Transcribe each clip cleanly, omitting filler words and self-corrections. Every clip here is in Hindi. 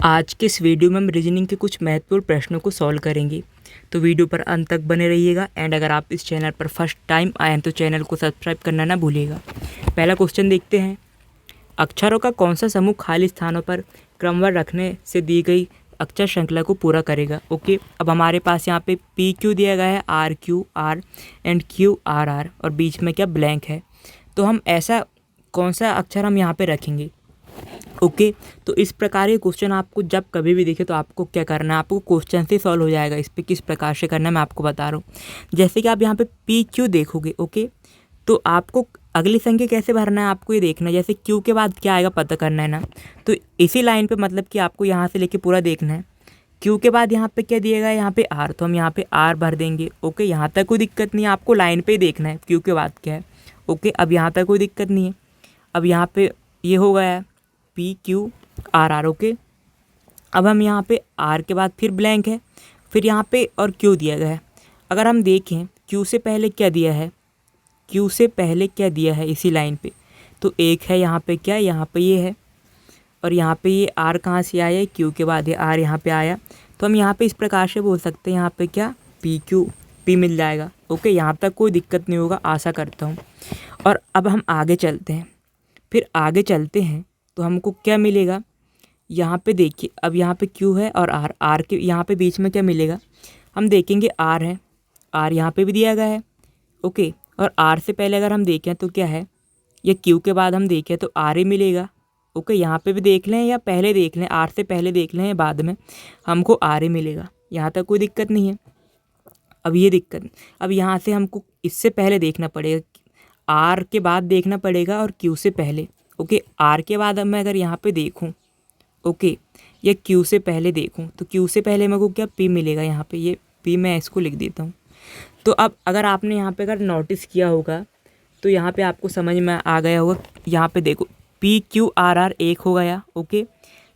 आज के इस वीडियो में हम रीजनिंग के कुछ महत्वपूर्ण प्रश्नों को सॉल्व करेंगे। तो वीडियो पर अंत तक बने रहिएगा एंड अगर आप इस चैनल पर फर्स्ट टाइम आए हैं तो चैनल को सब्सक्राइब करना ना भूलिएगा। पहला क्वेश्चन देखते हैं। अक्षरों का कौन सा समूह खाली स्थानों पर क्रमवार रखने से दी गई अक्षर श्रृंखला को पूरा करेगा। ओके, अब हमारे पास यहाँ पे पी क्यू दिया गया है, R Q R and Q R R, और बीच में क्या ब्लैंक है। तो हम ऐसा कौन सा अक्षर हम यहाँ पे रखेंगे। ओके, तो इस प्रकार के क्वेश्चन आपको जब कभी भी दिखे तो आपको क्या करना है, आपको क्वेश्चन से सॉल्व हो जाएगा। इस पर किस प्रकार से करना है मैं आपको बता रहा हूँ। जैसे कि आप यहाँ पे पी क्यू देखोगे, ओके, तो आपको अगली संख्या कैसे भरना है आपको ये देखना है। जैसे क्यू के बाद क्या आएगा पता करना है ना, तो इसी लाइन पे मतलब कि आपको यहाँ से लेके पूरा देखना है। क्यू के बाद यहाँ पे क्या दिएगा, यहाँ पे आर, तो हम यहाँ पे आर भर देंगे। ओके, यहाँ तक कोई दिक्कत नहीं है, आपको लाइन पे ही देखना है क्यू के बाद क्या है। ओके, अब यहाँ तक कोई दिक्कत नहीं है। अब यहाँ पे ये हो गया है P Q R R. Okay, अब हम यहाँ पे आर के बाद फिर ब्लैंक है, फिर यहाँ पे और क्यू दिया गया है। अगर हम देखें क्यू से पहले क्या दिया है, क्यू से पहले क्या दिया है इसी लाइन पे, तो एक है यहाँ पे क्या, यहाँ पे ये है, और यहाँ पे ये आर कहाँ से आया है, क्यू के बाद ये आर यहाँ पे आया। तो हम यहाँ पे इस प्रकार से बोल सकते हैं यहाँ पे क्या पी क्यू पी मिल जाएगा। ओके, यहाँ तक कोई दिक्कत नहीं होगा, आशा करता हूँ। और अब हम आगे चलते हैं, फिर आगे चलते हैं तो हमको क्या मिलेगा। यहाँ पे देखिए, अब यहाँ पे क्यू है और आर, आर के यहाँ पे बीच में क्या मिलेगा, हम देखेंगे आर है, आर यहाँ पे भी दिया गया है। ओके, और आर से पहले अगर हम देखें तो क्या है, ये क्यू के बाद हम देखें तो आर ही मिलेगा। ओके, यहाँ पे भी देख लें या पहले देख लें, आर से पहले देख लें या बाद में, हमको आर ही मिलेगा। यहाँ तक कोई दिक्कत नहीं है। अब ये दिक्कत, अब यहाँ से हमको इससे पहले देखना पड़ेगा, आर के बाद देखना पड़ेगा और क्यू से पहले। ओके, आर के बाद अब मैं अगर यहाँ पे देखूँ, ओके, या क्यू से पहले देखूँ, तो क्यू से पहले मेरे को क्या पी मिलेगा। यहाँ पे ये पी मैं इसको लिख देता हूँ। तो अब अगर आपने यहाँ पे अगर नोटिस किया होगा तो यहाँ पे आपको समझ में आ गया होगा। यहाँ पे देखो पी क्यू आर आर एक हो गया। ओके,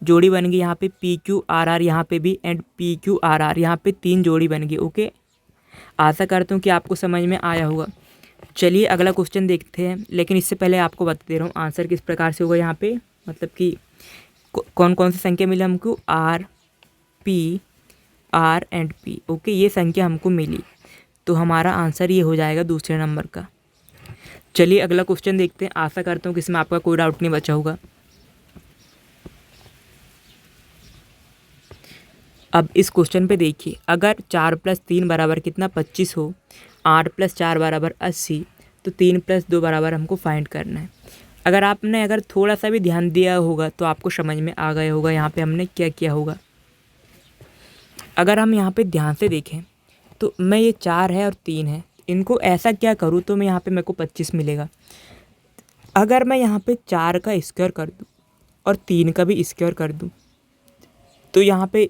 जोड़ी बन गई यहाँ पे पी क्यू आर आर, यहाँ पे भी and P Q R R, यहाँ पे 3 जोड़ी बन गई। ओके, आशा करता हूँ कि आपको समझ में आया होगा। चलिए अगला क्वेश्चन देखते हैं, लेकिन इससे पहले आपको बता दे रहा हूँ आंसर किस प्रकार से होगा। यहाँ पे मतलब कि कौन कौन सी संख्या मिली हमको, R P R and P. Okay, ये संख्या हमको मिली, तो हमारा आंसर ये हो जाएगा दूसरे नंबर का। चलिए अगला क्वेश्चन देखते हैं, आशा करता हूँ कि इसमें आपका कोई डाउट नहीं बचा होगा। अब इस क्वेश्चन पे देखिए, अगर 4 + 3 बराबर कितना 25 हो, 8 + 4 बराबर 80, तो 3 + 2 बराबर हमको फाइंड करना है। अगर थोड़ा सा भी ध्यान दिया होगा तो आपको समझ में आ गया होगा यहाँ पे हमने क्या किया होगा। अगर हम यहाँ पे ध्यान से देखें तो मैं ये 4 है और 3 है, इनको ऐसा क्या करूँ तो मैं यहाँ पे मेरे को 25 मिलेगा। अगर मैं यहाँ पे 4 का स्क्वायर कर दूँ और 3 का भी स्क्वायर कर दूँ तो यहाँ पे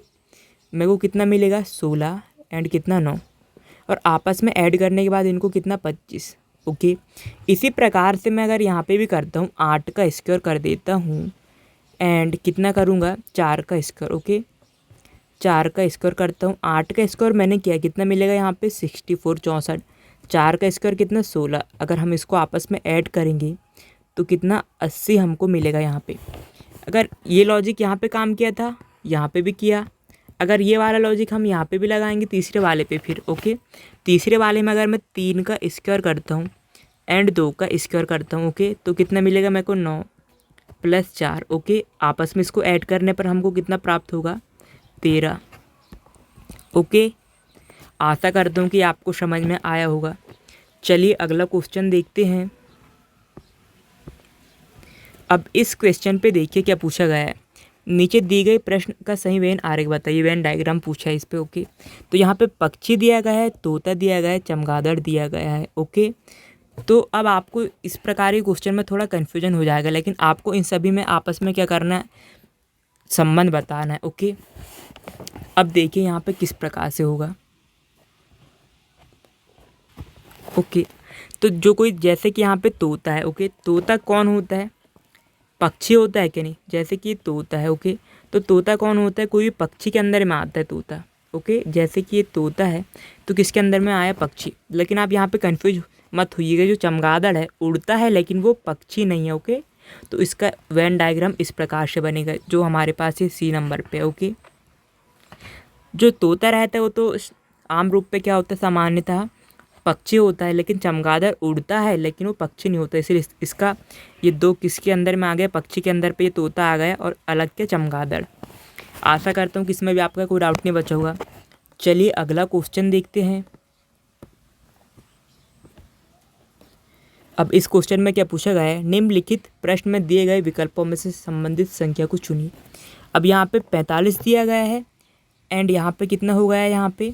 मेरे को कितना मिलेगा, 16 एंड कितना 9, और आपस में ऐड करने के बाद इनको कितना 25। ओके, इसी प्रकार से मैं अगर यहाँ पे भी करता हूँ 8 का स्क्वायर कर देता हूँ एंड कितना करूँगा 4 का स्क्वायर। ओके, 4 का स्क्वायर करता हूँ, 8 का स्क्वायर मैंने किया, कितना मिलेगा यहाँ पे 64 64, 4 का स्क्वायर कितना 16, अगर हम इसको आपस में ऐड करेंगे तो कितना 80 हमको मिलेगा यहाँ पे। अगर ये लॉजिक यहाँ पे काम किया था, यहाँ पे भी किया, अगर ये वाला लॉजिक हम यहाँ पे भी लगाएंगे तीसरे वाले पे फिर। ओके, तीसरे वाले में अगर मैं 3 का स्क्वायर करता हूँ एंड 2 का स्क्वायर करता हूँ, ओके, तो कितना मिलेगा मेरे को 9 + 4। ओके, आपस में इसको ऐड करने पर हमको कितना प्राप्त होगा, 13। ओके, आशा करता हूँ कि आपको समझ में आया होगा। चलिए अगला क्वेश्चन देखते हैं। अब इस क्वेश्चन पे देखिए क्या पूछा गया है। नीचे दी गई प्रश्न का सही वेन आरेख बताइए, वेन डायग्राम पूछा है इस पे। ओके, तो यहाँ पे पक्षी दिया गया है, तोता दिया गया है, चमगादड़ दिया गया है। ओके, तो अब आपको इस प्रकार के क्वेश्चन में थोड़ा कन्फ्यूजन हो जाएगा, लेकिन आपको इन सभी में आपस में क्या करना है, संबंध बताना है। ओके, अब देखिए यहाँ पे किस प्रकार से होगा। ओके, तो जो कोई जैसे कि यहाँ पे तोता है। ओके, तोता कौन होता है, पक्षी होता है कि नहीं, जैसे कि तोता है। ओके, तो तोता कौन होता है, कोई भी पक्षी के अंदर में आता है तोता। ओके, जैसे कि ये तोता है तो किसके अंदर में आया, पक्षी। लेकिन आप यहाँ पे कंफ्यूज मत होइएगा, जो चमगादड़ है उड़ता है लेकिन वो पक्षी नहीं है। ओके, तो इसका वेन डायग्राम इस प्रकार से बनेगा जो हमारे पास है सी नंबर पे। ओके, जो तोता रहता है वो तो आम रूप पे क्या होता है, सामान्यतः पक्षी होता है, लेकिन चमगादड़ उड़ता है लेकिन वो पक्षी नहीं होता। इसलिए इसका ये दो किसके अंदर में आ गया, पक्षी के अंदर पे ये तोता आ गया और अलग के चमगादड़। आशा करता हूँ कि इसमें भी आपका कोई डाउट नहीं बचा होगा। चलिए अगला क्वेश्चन देखते हैं। अब इस क्वेश्चन में क्या पूछा गया है, निम्नलिखित प्रश्न में दिए गए विकल्पों में से संबंधित संख्या को चुनिए। अब यहाँ पे 45 दिया गया है एंड यहाँ पे कितना हो गया है, यहाँ पे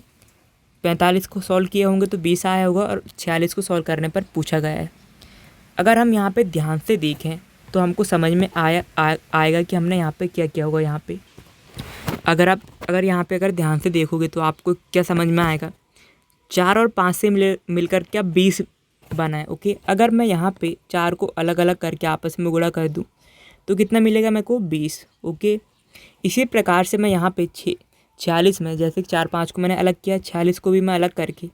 45 को सॉल्व किए होंगे तो 20 आया होगा और 46 को सॉल्व करने पर पूछा गया है। अगर हम यहाँ पे ध्यान से देखें तो हमको समझ में आएगा कि हमने यहाँ पे क्या किया होगा। यहाँ पे अगर यहाँ पे अगर ध्यान से देखोगे तो आपको क्या समझ में आएगा, 4 और 5 से मिलकर क्या 20 बना है। ओके, अगर मैं यहाँ पे 4 को अलग अलग करके आपस में गुणा कर दूँ तो कितना मिलेगा मेरे को, 20। ओके, इसी प्रकार से मैं यहाँ पे 46 में, जैसे 4 5 को मैंने अलग किया, 46 को भी मैं अलग करके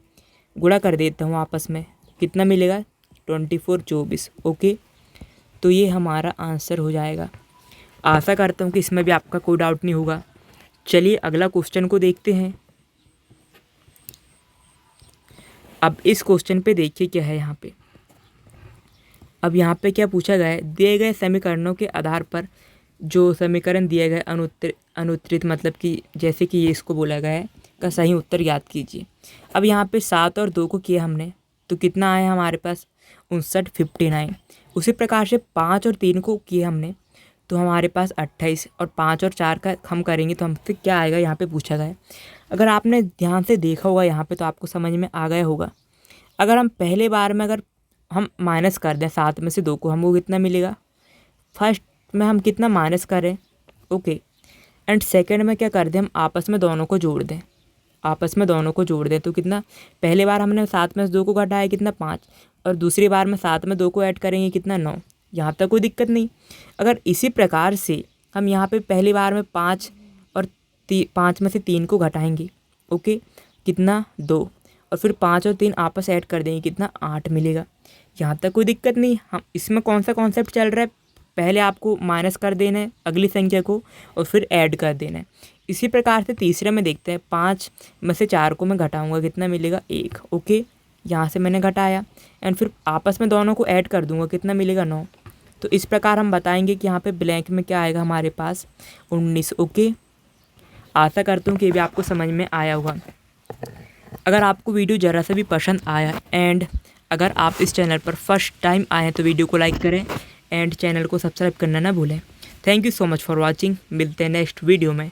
गुणा कर देता हूँ आपस में, कितना मिलेगा, 24 24। ओके, तो ये हमारा आंसर हो जाएगा। आशा करता हूँ कि इसमें भी आपका कोई डाउट नहीं होगा। चलिए अगला क्वेश्चन को देखते हैं। अब इस क्वेश्चन पे देखिए क्या है यहाँ पे। अब यहाँ पे क्या पूछा गया है, दिए गए समीकरणों के आधार पर जो समीकरण दिए गए अनुत्तरित मतलब कि जैसे कि ये इसको बोला गया है का सही उत्तर याद कीजिए। अब यहाँ पे 7 और 2 को किया हमने तो कितना आया हमारे पास, 59 59। उसी प्रकार से 5 और 3 को किए हमने तो हमारे पास 28 और 5 और 4 का हम करेंगे तो हमसे क्या आएगा, यहाँ पे पूछा गया है। अगर आपने ध्यान से देखा होगा यहाँ पे तो आपको समझ में आ गया होगा। अगर हम पहले बार में अगर हम माइनस कर दें 7 में से 2 को, हमको कितना मिलेगा, फर्स्ट में हम कितना माइनस करें। ओके, एंड सेकंड में क्या कर दें, हम आपस में दोनों को जोड़ दें, आपस में दोनों को जोड़ दें तो कितना, पहले बार हमने 7 में से 2 को घटाया कितना 5 और दूसरी बार में 7 में 2 को ऐड करेंगे कितना 9। यहाँ तक कोई दिक्कत नहीं। अगर इसी प्रकार से हम यहाँ पे पहली बार में 5 और 5 में से 3 को घटाएंगे, ओके, कितना 2 और फिर 5 और 3 आपस ऐड कर देंगे कितना 8 मिलेगा। यहाँ तक कोई दिक्कत नहीं। हम इसमें कौन सा कॉन्सेप्ट चल रहा है, पहले आपको माइनस कर देना है अगली संख्या को और फिर ऐड कर देना है। इसी प्रकार से तीसरे में देखते हैं, 5 में से 4 को मैं घटाऊंगा कितना मिलेगा 1। ओके, यहाँ से मैंने घटाया एंड फिर आपस में दोनों को ऐड कर दूंगा कितना मिलेगा 9। तो इस प्रकार हम बताएंगे कि यहाँ पे ब्लैंक में क्या आएगा हमारे पास 19। ओके, आशा करता हूँ कि ये भी आपको समझ में आया होगा। अगर आपको वीडियो ज़रा सा भी पसंद आया एंड अगर आप इस चैनल पर फर्स्ट टाइम आए हैं तो वीडियो को लाइक करें एंड चैनल को सब्सक्राइब करना ना भूलें। Thank you so much for watching. मिलते हैं नेक्स्ट वीडियो में।